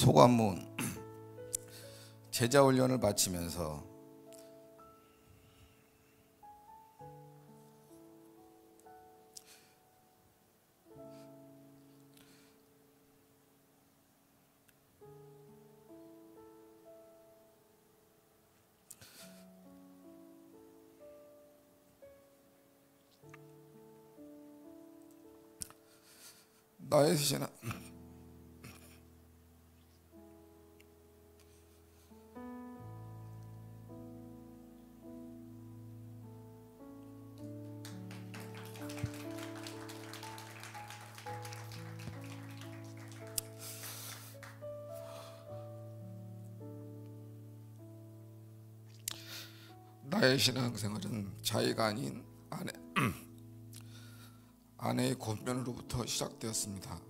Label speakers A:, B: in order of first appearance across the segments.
A: 소관문 제자훈련을 마치면서 나의 신앙 나의 신앙생활은 자의가 아닌 아내의 권면으로부터 시작되었습니다.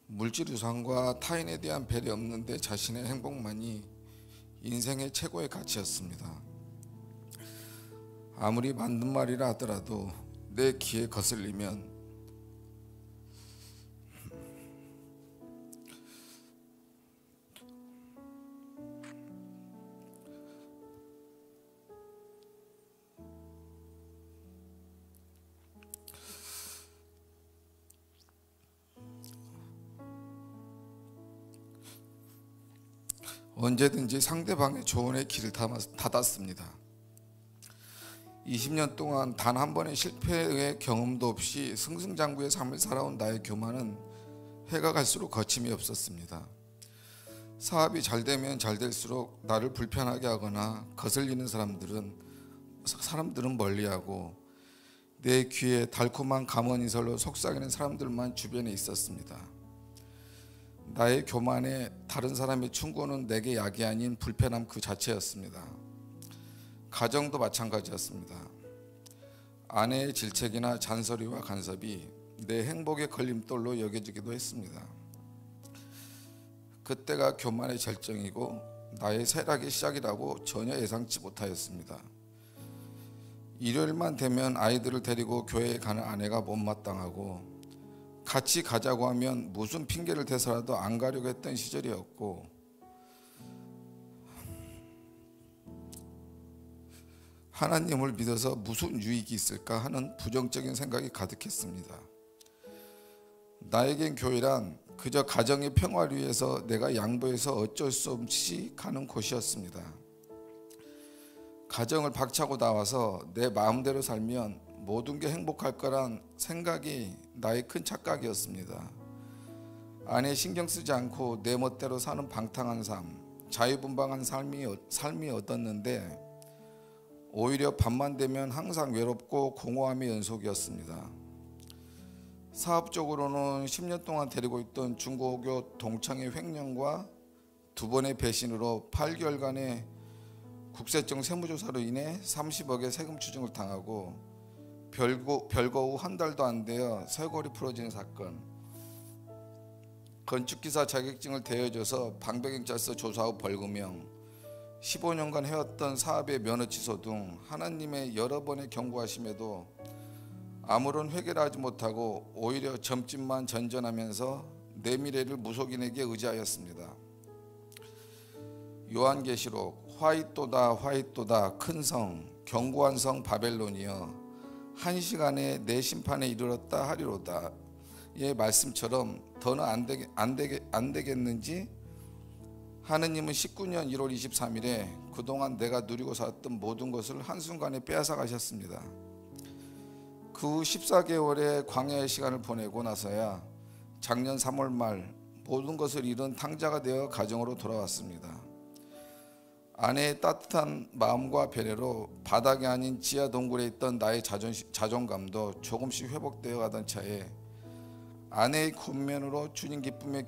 A: 물질 우상과 타인에 대한 배려 없는데 자신의 행복만이 인생의 최고의 가치였습니다. 아무리 맞는 말이라 하더라도 내 귀에 거슬리면 언제든지 상대방의 조언에 귀를 닫았습니다. 20년 동안 단 한 번의 실패의 경험도 없이 승승장구의 삶을 살아온 나의 교만은 해가 갈수록 거침이 없었습니다. 사업이 잘 되면 잘 될수록 나를 불편하게 하거나 거슬리는 사람들은 멀리하고 내 귀에 달콤한 감언이설로 속삭이는 사람들만 주변에 있었습니다. 나의 교만에 다른 사람의 충고는 내게 약이 아닌 불편함 그 자체였습니다. 가정도 마찬가지였습니다. 아내의 질책이나 잔소리와 간섭이 내 행복의 걸림돌로 여겨지기도 했습니다. 그때가 교만의 절정이고 나의 쇠락의 시작이라고 전혀 예상치 못하였습니다. 일요일만 되면 아이들을 데리고 교회에 가는 아내가 못마땅하고 같이 가자고 하면 무슨 핑계를 대서라도 안 가려고 했던 시절이었고, 하나님을 믿어서 무슨 유익이 있을까 하는 부정적인 생각이 가득했습니다. 나에겐 교회란 그저 가정의 평화를 위해서 내가 양보해서 어쩔 수 없이 가는 곳이었습니다. 가정을 박차고 나와서 내 마음대로 살면 모든 게 행복할 거란 생각이 나의 큰 착각이었습니다. 아내 신경 쓰지 않고 내 멋대로 사는 방탕한 삶, 자유분방한 삶이 얻었는데 오히려 밤만 되면 항상 외롭고 공허함의 연속이었습니다. 사업적으로는 10년 동안 데리고 있던 중고교 동창의 횡령과 2번의 배신으로 8개월간의 국세청 세무조사로 인해 30억의 세금 추징을 당하고 별거 후 한 달도 안 되어 쇄골이 부러지는 사건, 건축기사 자격증을 대여줘서 방배경찰서 조사 후 벌금형, 15년간 해왔던 사업의 면허 취소 등 하나님의 여러 번의 경고하심에도 아무런 회개를 하지 못하고 오히려 점집만 전전하면서 내 미래를 무속인에게 의지하였습니다. 요한계시록 화이또다 큰 성 견고한 성 바벨론이여 한 시간에 내 심판에 이르렀다 하리로다 의 말씀처럼 더는 안 되겠는지 하느님은 19년 1월 23일에 그동안 내가 누리고 살았던 모든 것을 한순간에 빼앗아 가셨습니다. 그 후 14개월의 광야의 시간을 보내고 나서야 작년 3월 말 모든 것을 잃은 탕자가 되어 가정으로 돌아왔습니다. 아내의 따뜻한 마음과 배려로 바닥이 아닌 지하 동굴에 있던 나의 자존감도 조금씩 회복되어 가던 차에 아내의 권면으로 주님 기쁨의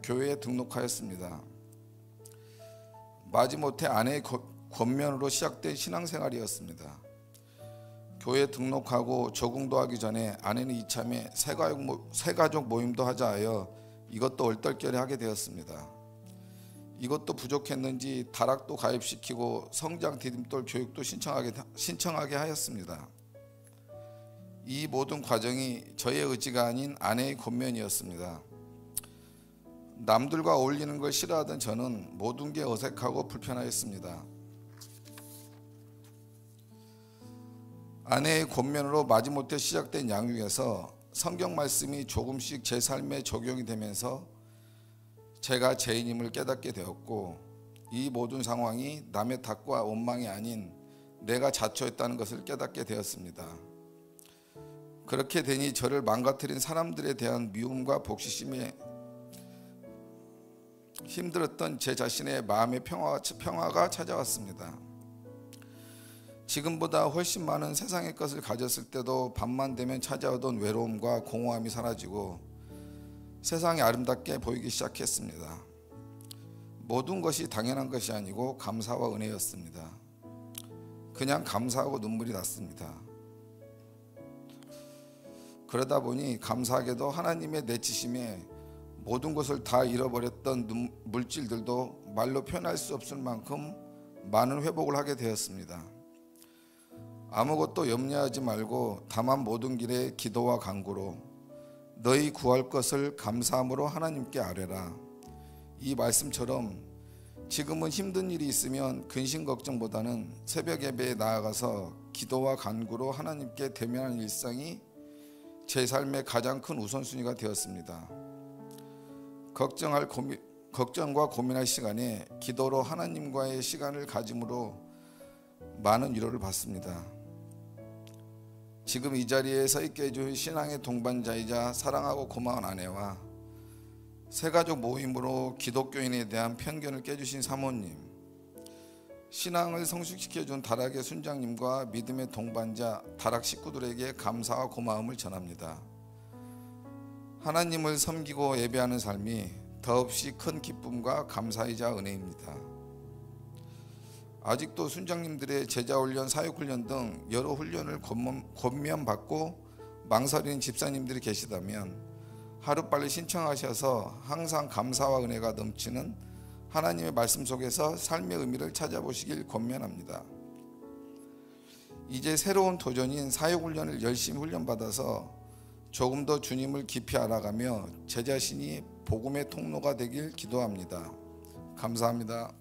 A: 교회에 등록하였습니다. 마지못해 아내의 권면으로 시작된 신앙생활이었습니다. 교회에 등록하고 적응도 하기 전에 아내는 이참에 새가족 모임도 하자 하여 이것도 얼떨결에 하게 되었습니다. 이것도 부족했는지 다락도 가입시키고 성장 디딤돌 교육도 신청하게 하였습니다. 이 모든 과정이 저의 의지가 아닌 아내의 권면이었습니다. 남들과 어울리는 걸 싫어하던 저는 모든 게 어색하고 불편하였습니다. 아내의 권면으로 마지못해 시작된 양육에서 성경 말씀이 조금씩 제 삶에 적용이 되면서 제가 죄인임을 깨닫게 되었고, 이 모든 상황이 남의 탓과 원망이 아닌 내가 자초했다는 것을 깨닫게 되었습니다. 그렇게 되니 저를 망가뜨린 사람들에 대한 미움과 복수심에 힘들었던 제 자신의 마음의 평화가 찾아왔습니다. 지금보다 훨씬 많은 세상의 것을 가졌을 때도 밤만 되면 찾아오던 외로움과 공허함이 사라지고 세상이 아름답게 보이기 시작했습니다. 모든 것이 당연한 것이 아니고 감사와 은혜였습니다. 그냥 감사하고 눈물이 났습니다. 그러다 보니 감사하게도 하나님의 내치심에 모든 것을 다 잃어버렸던 물질들도 말로 표현할 수 없을 만큼 많은 회복을 하게 되었습니다. 아무것도 염려하지 말고 다만 모든 길에 기도와 간구로 너희 구할 것을 감사함으로 하나님께 아뢰라. 이 말씀처럼 지금은 힘든 일이 있으면 근심 걱정보다는 새벽 예배에 나아가서 기도와 간구로 하나님께 대면하는 일상이 제 삶의 가장 큰 우선순위가 되었습니다. 걱정과 고민할 시간에 기도로 하나님과의 시간을 가짐으로 많은 위로를 받습니다. 지금 이 자리에 서 있게 해준 신앙의 동반자이자 사랑하고 고마운 아내와 새가족 모임으로 기독교인에 대한 편견을 깨주신 사모님, 신앙을 성숙시켜준 다락의 순장님과 믿음의 동반자 다락 식구들에게 감사와 고마움을 전합니다. 하나님을 섬기고 예배하는 삶이 더없이 큰 기쁨과 감사이자 은혜입니다. 아직도 순장님들의 제자훈련, 사역훈련 등 여러 훈련을 권면받고 망설이는 집사님들이 계시다면 하루빨리 신청하셔서 항상 감사와 은혜가 넘치는 하나님의 말씀 속에서 삶의 의미를 찾아보시길 권면합니다. 이제 새로운 도전인 사역훈련을 열심히 훈련받아서 조금 더 주님을 깊이 알아가며 제 자신이 복음의 통로가 되길 기도합니다. 감사합니다.